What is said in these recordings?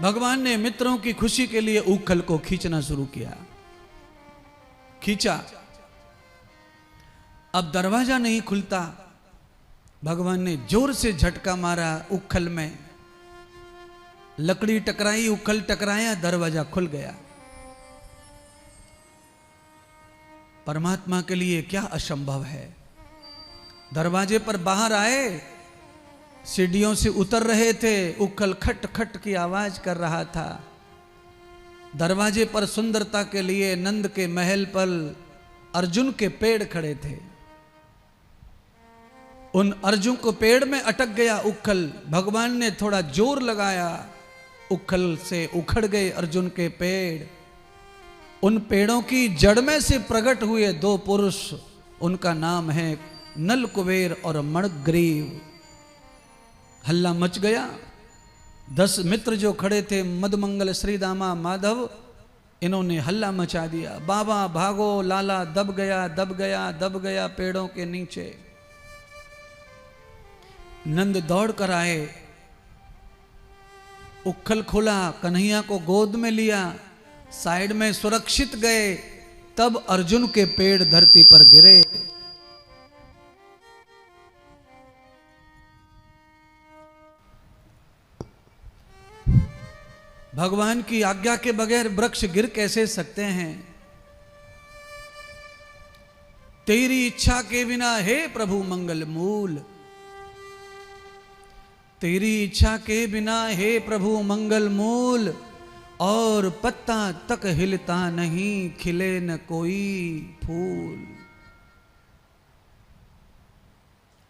भगवान ने मित्रों की खुशी के लिए उखल को खींचना शुरू किया। खींचा, अब दरवाजा नहीं खुलता। भगवान ने जोर से झटका मारा उखल में, लकड़ी टकराई, उखल टकराया, दरवाजा खुल गया। परमात्मा के लिए क्या असंभव है। दरवाजे पर बाहर आए, सीढ़ियों से उतर रहे थे, उखल खट खट की आवाज कर रहा था। दरवाजे पर सुंदरता के लिए नंद के महल पर अर्जुन के पेड़ खड़े थे। उन अर्जुन को पेड़ में अटक गया उखल। भगवान ने थोड़ा जोर लगाया, उखल से उखड़ गए अर्जुन के पेड़। उन पेड़ों की जड़ में से प्रकट हुए दो पुरुष, उनका नाम है नल कुबेर और मणग्रीव। हल्ला मच गया। 10 मित्र जो खड़े थे, मदमंगल, श्रीदामा, माधव, इन्होंने हल्ला मचा दिया। बाबा भागो, लाला दब गया, दब गया, दब गया पेड़ों के नीचे। नंद दौड़ कर आए, उखल खोला, कन्हैया को गोद में लिया, साइड में सुरक्षित गए। तब अर्जुन के पेड़ धरती पर गिरे। भगवान की आज्ञा के बगैर वृक्ष गिर कैसे सकते हैं। तेरी इच्छा के बिना हे प्रभु मंगल मूल, तेरी इच्छा के बिना हे प्रभु मंगल मूल, और पत्ता तक हिलता नहीं, खिले न कोई फूल।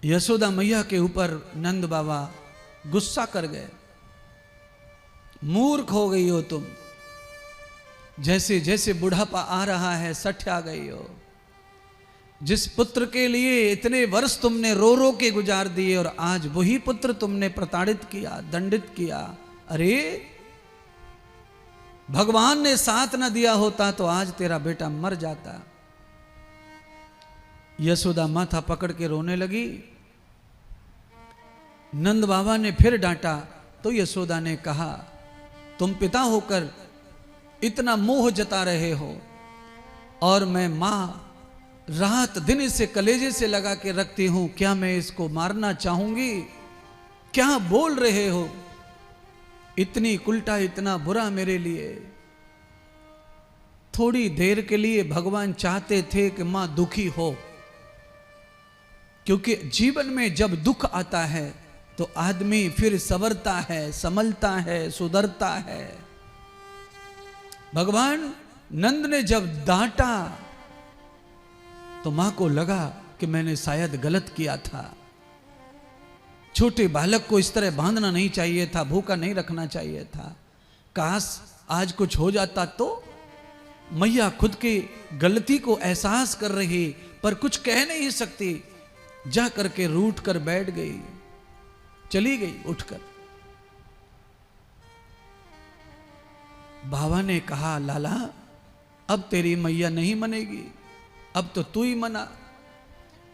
यशोदा मैया के ऊपर नंद बाबा गुस्सा कर गए। मूर्ख हो गई हो तुम, जैसे जैसे बुढ़ापा आ रहा है सठिया गई हो। जिस पुत्र के लिए इतने वर्ष तुमने रो रो के गुजार दिए, और आज वही पुत्र तुमने प्रताड़ित किया, दंडित किया। अरे भगवान ने साथ न दिया होता तो आज तेरा बेटा मर जाता। यशोदा माथा पकड़ के रोने लगी। नंद बाबा ने फिर डांटा तो यशोदा ने कहा, तुम पिता होकर इतना मोह जता रहे हो, और मैं मां रात दिन इसे कलेजे से लगा के रखती हूं, क्या मैं इसको मारना चाहूंगी? क्या बोल रहे हो? इतनी उल्टा, इतना बुरा मेरे लिए। थोड़ी देर के लिए भगवान चाहते थे कि मां दुखी हो, क्योंकि जीवन में जब दुख आता है तो आदमी फिर संवरता है, संभलता है, सुधरता है। भगवान नंद ने जब डांटा तो मां को लगा कि मैंने शायद गलत किया था। छोटे बालक को इस तरह बांधना नहीं चाहिए था, भूखा नहीं रखना चाहिए था। काश आज कुछ हो जाता तो। मैया खुद की गलती को एहसास कर रही, पर कुछ कह नहीं सकती। जा करके रूठ कर बैठ गई, चली गई उठकर। बाबा ने कहा, लाला अब तेरी मैया नहीं मनेगी, अब तो तू ही मना।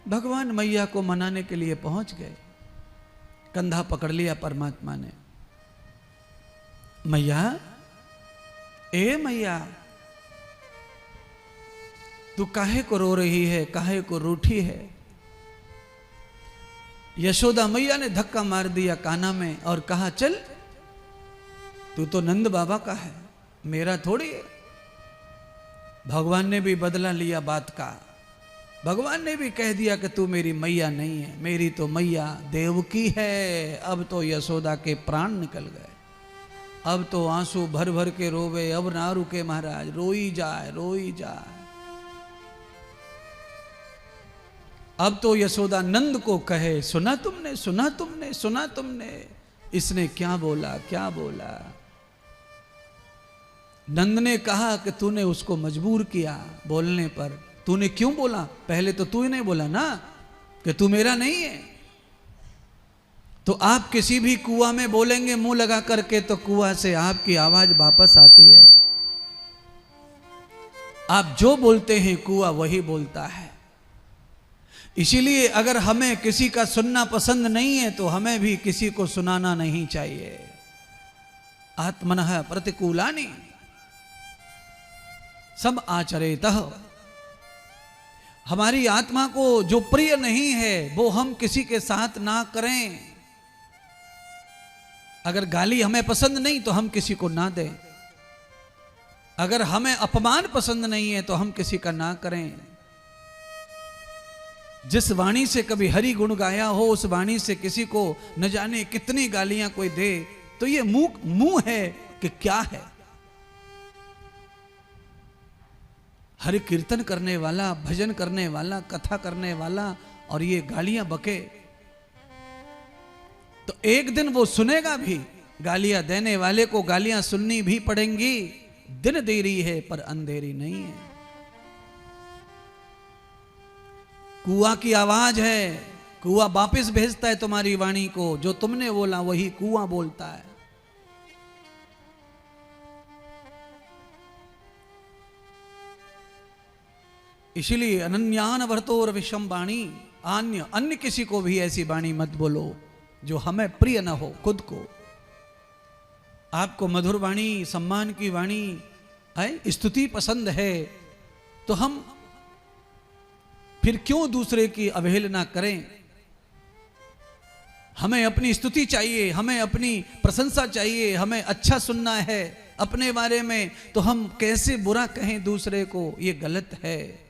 भगवान मैया को मनाने के लिए पहुंच गए। कंधा पकड़ लिया परमात्मा ने। मैया, ए मैया, तू काहे को रो रही है, काहे को रूठी है? यशोदा मैया ने धक्का मार दिया काना में और कहा, चल, तू तो नंद बाबा का है, मेरा थोड़ी है। भगवान ने भी बदला लिया बात का। भगवान ने भी कह दिया कि तू मेरी मैया नहीं है, मेरी तो मैया देवकी है। अब तो यशोदा के प्राण निकल गए। अब तो आंसू भर भर के रोवे, अब ना रुके महाराज, रोई जाए, रोई जाए। अब तो यशोदा नंद को कहे, सुना तुमने, सुना तुमने, सुना तुमने, इसने क्या बोला, क्या बोला? नंद ने कहा कि तूने उसको मजबूर किया बोलने पर। तूने क्यों बोला? पहले तो तू ही नहीं बोला ना कि तू मेरा नहीं है। तो आप किसी भी कुआं में बोलेंगे मुंह लगा करके, तो कुआं से आपकी आवाज वापस आती है। आप जो बोलते हैं कुआं वही बोलता है। इसीलिए अगर हमें किसी का सुनना पसंद नहीं है तो हमें भी किसी को सुनाना नहीं चाहिए। आत्मनः प्रतिकूलानि सम आचरेतः। हमारी आत्मा को जो प्रिय नहीं है वो हम किसी के साथ ना करें। अगर गाली हमें पसंद नहीं तो हम किसी को ना दें। अगर हमें अपमान पसंद नहीं है तो हम किसी का ना करें। जिस वाणी से कभी हरि गुण गाया हो उस वाणी से किसी को न जाने कितनी गालियां कोई दे तो ये मुंह है कि क्या है। हरि कीर्तन करने वाला, भजन करने वाला, कथा करने वाला और ये गालियां बके तो एक दिन वो सुनेगा भी। गालियां देने वाले को गालियां सुननी भी पड़ेंगी। दिन देरी है पर अंधेरी नहीं है। कुआं की आवाज है, कुआं वापस भेजता है तुम्हारी वाणी को। जो तुमने बोला वही कुआं बोलता है। इसलिए अनन्यान वर्तोर विषम वाणी, अन्य किसी को भी ऐसी वाणी मत बोलो जो हमें प्रिय न हो खुद को। आपको मधुर वाणी, सम्मान की वाणी है, स्तुति पसंद है तो हम फिर क्यों दूसरे की अवहेलना करें। हमें अपनी स्तुति चाहिए, हमें अपनी प्रशंसा चाहिए, हमें अच्छा सुनना है अपने बारे में तो हम कैसे बुरा कहें दूसरे को, ये गलत है।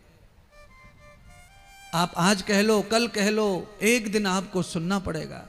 आप आज कह लो, कल कह लो, एक दिन आपको सुनना पड़ेगा।